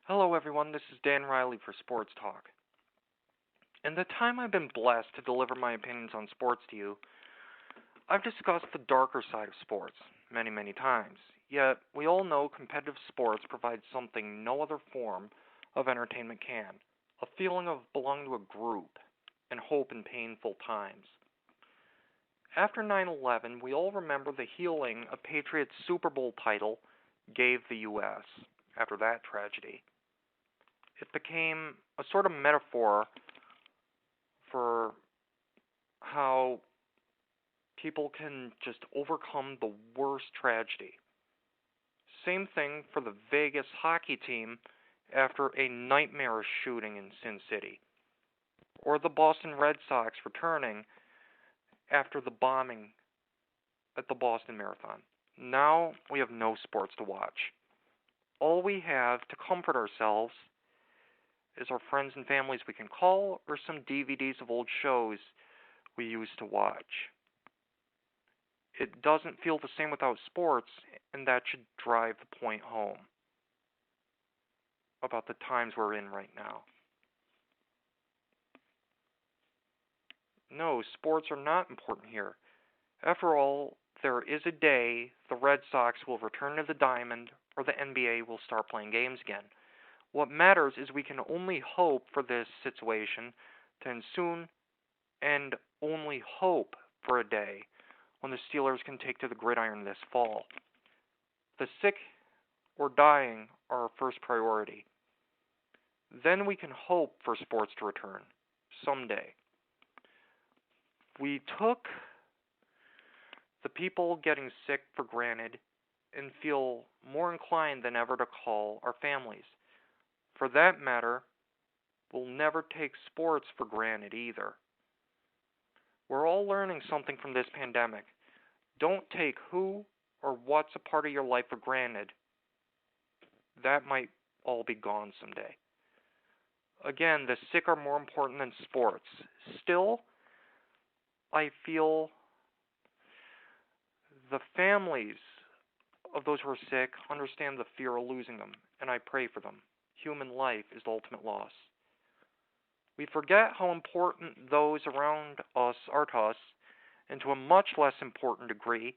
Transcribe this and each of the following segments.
Hello, everyone. This is Dan Riley for Sports Talk. In the time I've been blessed to deliver my opinions on sports to you, I've discussed the darker side of sports many times. Yet, we all know competitive sports provide something no other form of entertainment can, a feeling of belonging to a group and hope in painful times. After 9/11, we all remember the healing a Patriots Super Bowl title gave the U.S. after that tragedy. It became a sort of metaphor for how people can just overcome the worst tragedy. Same thing for the Vegas hockey team after a nightmarish shooting in Sin City, or the Boston Red Sox returning after the bombing at the Boston Marathon. Now we have no sports to watch. All we have to comfort ourselves is our friends and families we can call, or some DVDs of old shows we used to watch. It doesn't feel the same without sports, and that should drive the point home about the times we're in right now. No, sports are not important here. After all, there is a day the Red Sox will return to the diamond, or the NBA will start playing games again. What matters is we can only hope for this situation to end soon, and only hope for a day when the Steelers can take to the gridiron this fall. The sick or dying are our first priority. Then we can hope for sports to return someday. We took the people getting sick for granted and feel more inclined than ever to call our families. For that matter, we'll never take sports for granted either. We're all learning something from this pandemic. Don't take who or what's a part of your life for granted. That might all be gone someday. Again, the sick are more important than sports. Still, I feel the families of those who are sick understand the fear of losing them, and I pray for them. Human life is the ultimate loss. We forget how important those around us are to us, and to a much less important degree,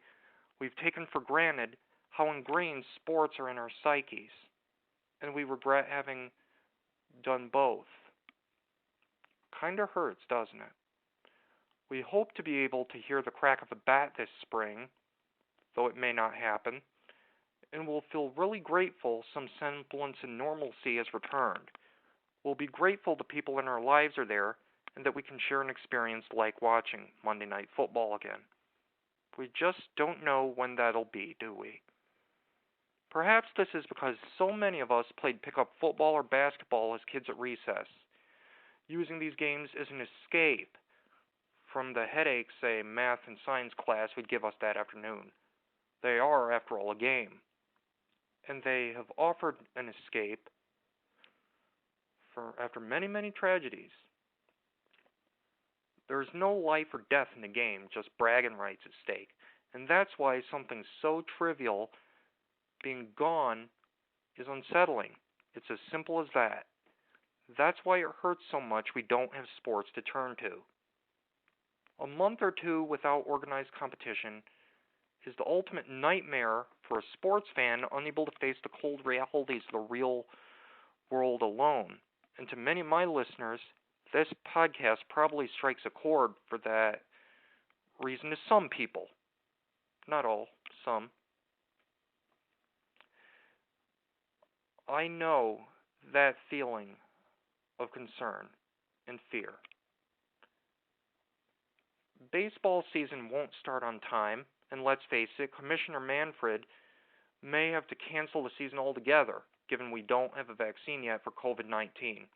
we've taken for granted how ingrained sports are in our psyches, and we regret having done both. Kinda hurts, doesn't it? We hope to be able to hear the crack of a bat this spring, though it may not happen, and we'll feel really grateful some semblance of normalcy has returned. We'll be grateful the people in our lives are there, and that we can share an experience like watching Monday Night Football again. We just don't know when that'll be, do we? Perhaps this is because so many of us played pickup football or basketball as kids at recess, using these games as an escape from the headaches a math and science class would give us that afternoon. They are, after all, a game, and they have offered an escape after many tragedies. There's no life or death in the game, just bragging rights at stake, and that's why something so trivial being gone is unsettling. It's as simple as that. That's why it hurts so much we don't have sports to turn to. A month or two without organized competition is the ultimate nightmare for a sports fan unable to face the cold realities of the real world alone. And to many of my listeners, this podcast probably strikes a chord for that reason to some people. Not all, some. I know that feeling of concern and fear. Baseball season won't start on time, and let's face it, Commissioner Manfred may have to cancel the season altogether, given we don't have a vaccine yet for COVID-19.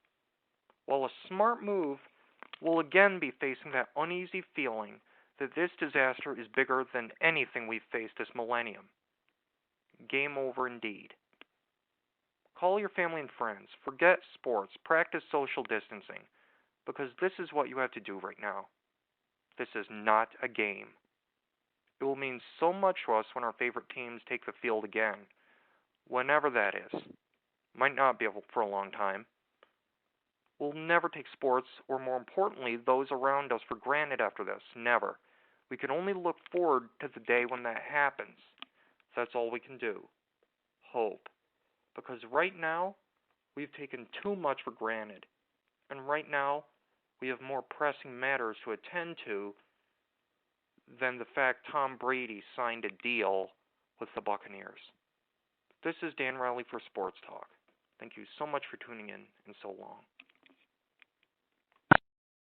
While a smart move, we'll again be facing that uneasy feeling that this disaster is bigger than anything we've faced this millennium. Game over indeed. Call your family and friends. Forget sports. Practice social distancing. Because this is what you have to do right now. This is not a game. It will mean so much to us when our favorite teams take the field again. Whenever that is. might not be able for a long time. We'll never take sports, or more importantly, those around us for granted after this. Never. We can only look forward to the day when that happens. That's all we can do. Hope. Because right now, we've taken too much for granted. And right now, we have more pressing matters to attend to than the fact Tom Brady signed a deal with the Buccaneers. This is Dan Riley for Sports Talk. Thank you so much for tuning in, and so long.